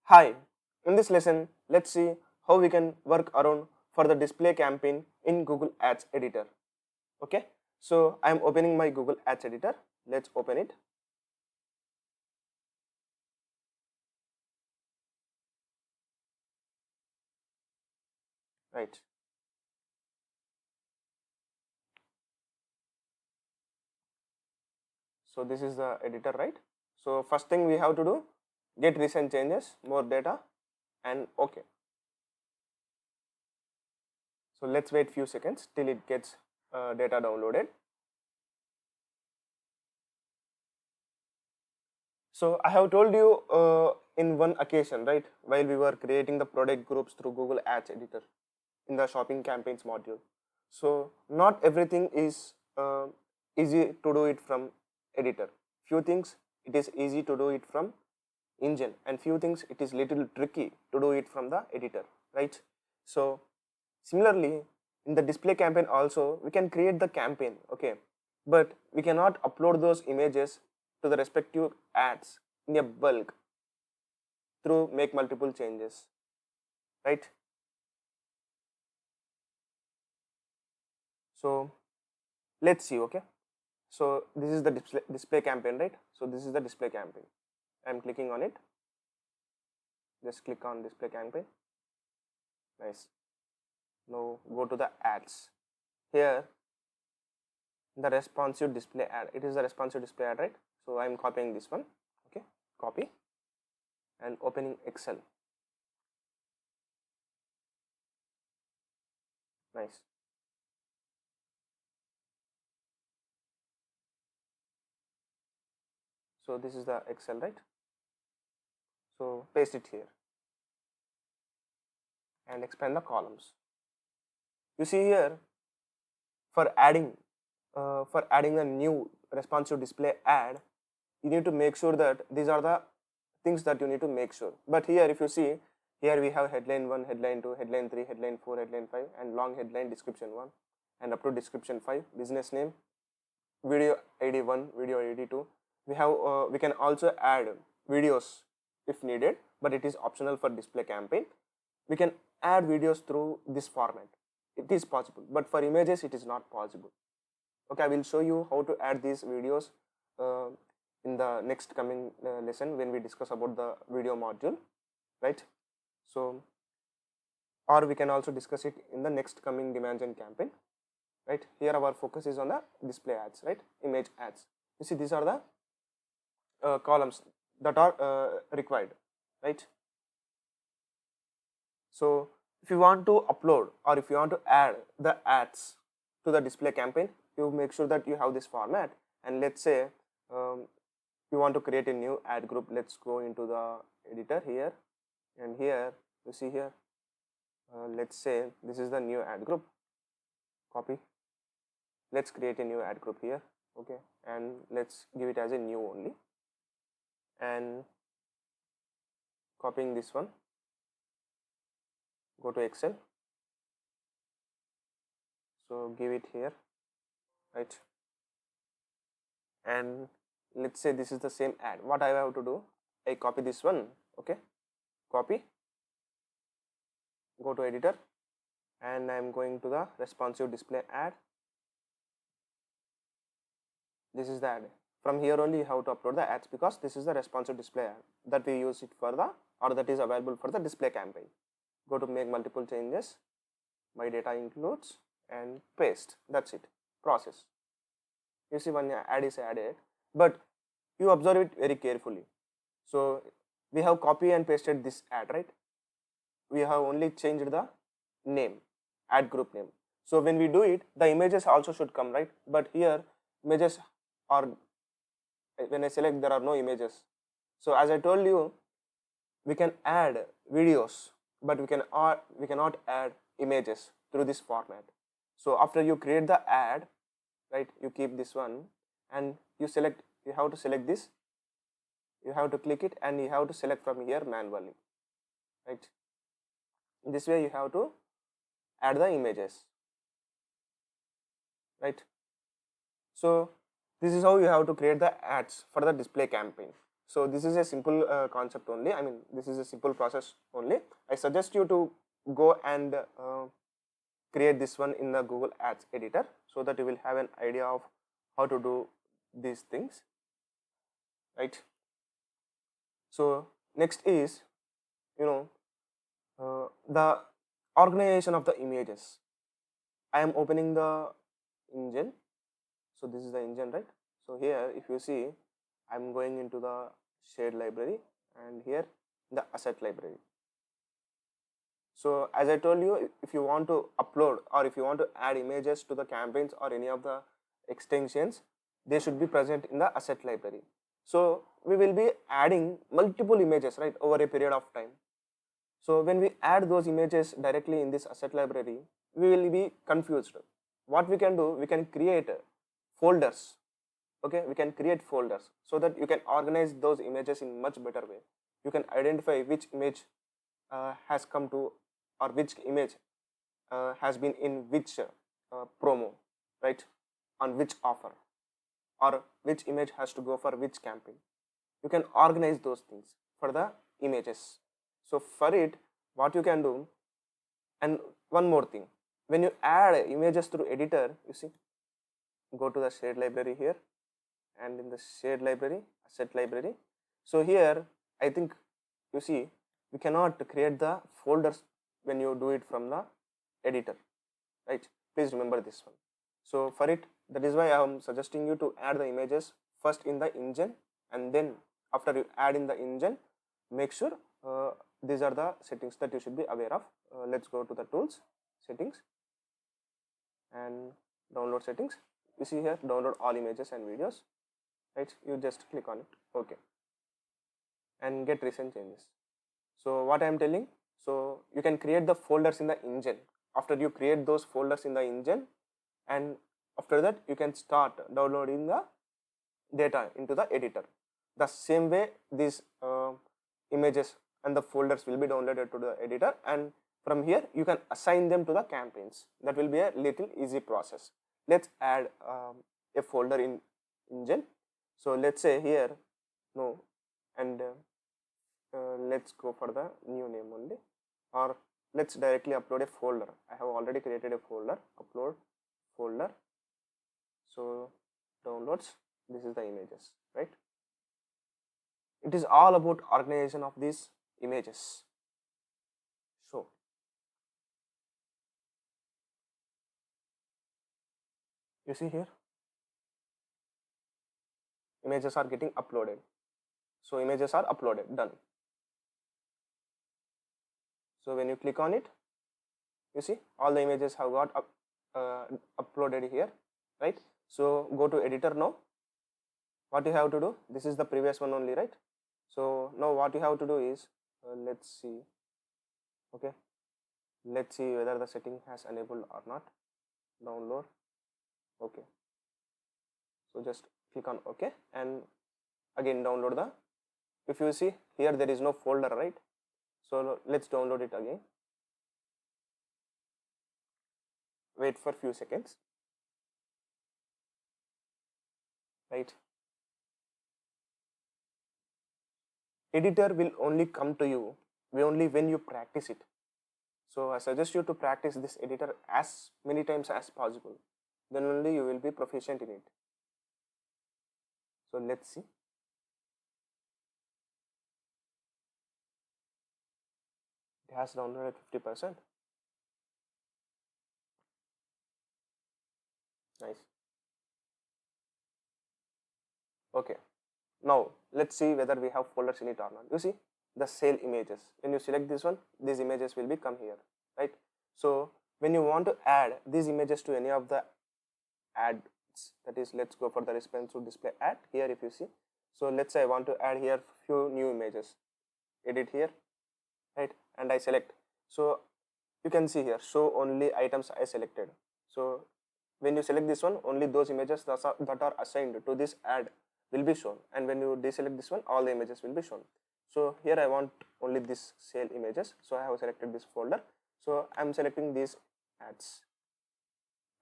Hi, in this lesson, let's see how we can work around for the display campaign in Google Ads Editor. Okay, so I am opening my Google Ads Editor. Let's open it. Right. So this is the editor, right? So first thing we have to do, get recent changes, more data, and okay. So let's wait few seconds till it gets data downloaded. So I have told you in one occasion, right, while we were creating the product groups through Google Ads Editor in the shopping campaigns module. So not everything is easy to do it from editor. Few things it is easy to do it from engine, and few things it is little tricky to do it from the editor, right? So similarly, in the display campaign also we can create the campaign, okay, but we cannot upload those images to the respective ads in a bulk through make multiple changes, right? So let's see, okay. So this is the display campaign, right? So this is the display campaign. I'm clicking on it. Just click on display campaign. Nice. Now go to the ads. Here the responsive display ad. It is the responsive display ad, right? So I'm copying this one. Okay, copy and opening Excel. Nice. So this is the Excel, right? So paste it here and expand the columns. You see here for adding a new responsive display ad, you need to make sure that these are the things that you need to make sure. But here if you see, here we have headline 1, headline 2, headline 3, headline 4, headline 5, and long headline description 1 and up to description 5, business name, video id 1, video id 2. We can also add videos if needed, but it is optional for display campaign. We can add videos through this format. It is possible, but for images it is not possible. Okay, I will show you how to add these videos uh, in the next coming lesson when we discuss about the video module, right? So, or we can also discuss it in the next coming demand gen campaign, right? Here our focus is on the display ads, right? Image ads. You see, these are the columns that are required, right? So if you want to upload or if you want to add the ads to the display campaign, you make sure that you have this format. And let's say you want to create a new ad group. Let's go into the editor here, and here you see here, let's say this is the new ad group. Copy. Let's create a new ad group here, okay, and let's give it as a new only, and copying this one, go to Excel, so give it here, right? And let's say this is the same ad. What I have to do, I copy this one, okay, copy, go to editor, and I'm going to the responsive display ad. This is the ad. From here only you have to upload the ads, because this is the responsive display ad that we use it for the, or that is available for the display campaign. Go to make multiple changes, my data includes, and paste. That's it. Process. You see one ad is added, but you observe it very carefully. So we have copy and pasted this ad, right? We have only changed the name, ad group name. So when we do it, the images also should come, right? But here images are, when I select, there are no images. So as I told you, we can add videos, but we cannot add images through this format. So after you create the ad, right, you keep this one and you select, you have to select this, you have to click it, and you have to select from here manually, right? This way you have to add the images, right? So this is how you have to create the ads for the display campaign. So this is a simple concept only. I mean, this is a simple process only. I suggest you to go and create this one in the Google Ads editor, so that you will have an idea of how to do these things, right? So next is, you know, the organization of the images. I am opening the engine. So this is the engine, right? So here, if you see, I'm going into the shared library, and here the asset library. So as I told you, if you want to upload or if you want to add images to the campaigns or any of the extensions, they should be present in the asset library. So we will be adding multiple images, right, over a period of time. So when we add those images directly in this asset library, we will be confused. What we can do, we can create folders. Okay, we can create folders so that you can organize those images in much better way. You can identify which image has come to, or which image has been in which promo, right, on which offer, or which image has to go for which campaign. You can organize those things for the images. So for it, what you can do, and one more thing, when you add images through editor, you see, go to the shared library here, and in the shared library, asset library. So here, I think you see, we cannot create the folders when you do it from the editor, right? Please remember this one. So for it, that is why I am suggesting you to add the images first in the engine, and then after you add in the engine, make sure these are the settings that you should be aware of. Let's go to the tools, settings, and download settings. You see here, download all images and videos, right? You just click on it, okay, and get recent changes. So what I am telling, so you can create the folders in the engine. After you create those folders in the engine, and after that you can start downloading the data into the editor. The same way these images and the folders will be downloaded to the editor, and from here you can assign them to the campaigns. That will be a little easy process. Let's add a folder in engine. So let's say here no, and let's go for the new name only, or let's directly upload a folder. I have already created a folder, upload folder. So downloads, this is the images, right? It is all about organization of these images. So you see here, images are getting uploaded. So images are uploaded, done. So when you click on it, you see all the images have got uploaded here, right? So go to editor now. What you have to do, this is the previous one only, right? So now what you have to do is, let's see, okay, let's see whether the setting has enabled or not. Download, okay. So just click on okay, and again download the, if you see here there is no folder, right? So let's download it again. Wait for few seconds, right? Editor will only come to you only when you practice it. So I suggest you to practice this editor as many times as possible. Then only you will be proficient in it. So let's see. It has downloaded 50%. Nice. Okay. Now let's see whether we have folders in it or not. You see the sale images. When you select this one, these images will be come here, right? So when you want to add these images to any of the ads, that is, let's go for the responsive display ad here. If you see, so let's say I want to add here few new images. Edit here, right, and I select. So you can see here, show only items I selected. So when you select this one, only those images that are assigned to this ad will be shown, and when you deselect this one, all the images will be shown. So here I want only this sale images, so I have selected this folder. So I am selecting these ads,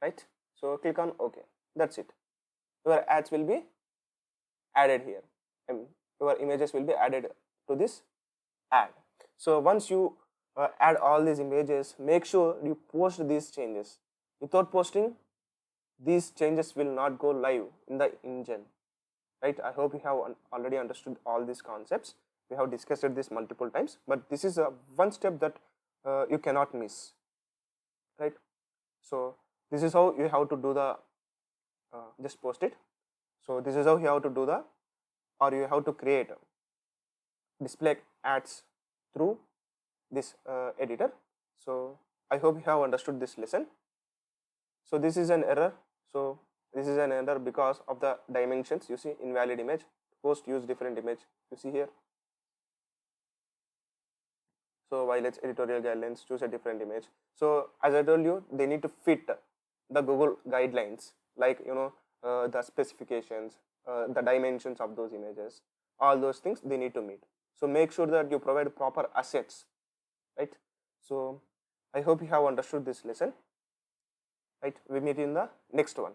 right? So click on OK. That's it. Your ads will be added here. your images will be added to this ad. So once you add all these images, make sure you post these changes. Without posting, these changes will not go live in the engine, right? I hope you have already understood all these concepts. We have discussed this multiple times, but this is one step that you cannot miss, right? So this is how you have to do the just post it. So this is how you have to do the, or you have to create display ads through this editor. So I hope you have understood this lesson. So this is an error. So this is an error because of the dimensions. You see, invalid image, post use different image, you see here. So violates editorial guidelines, choose a different image. So as I told you, they need to fit the Google guidelines, like the specifications, the dimensions of those images, all those things they need to meet. So make sure that you provide proper assets, right? So I hope you have understood this lesson, right? We meet in the next one.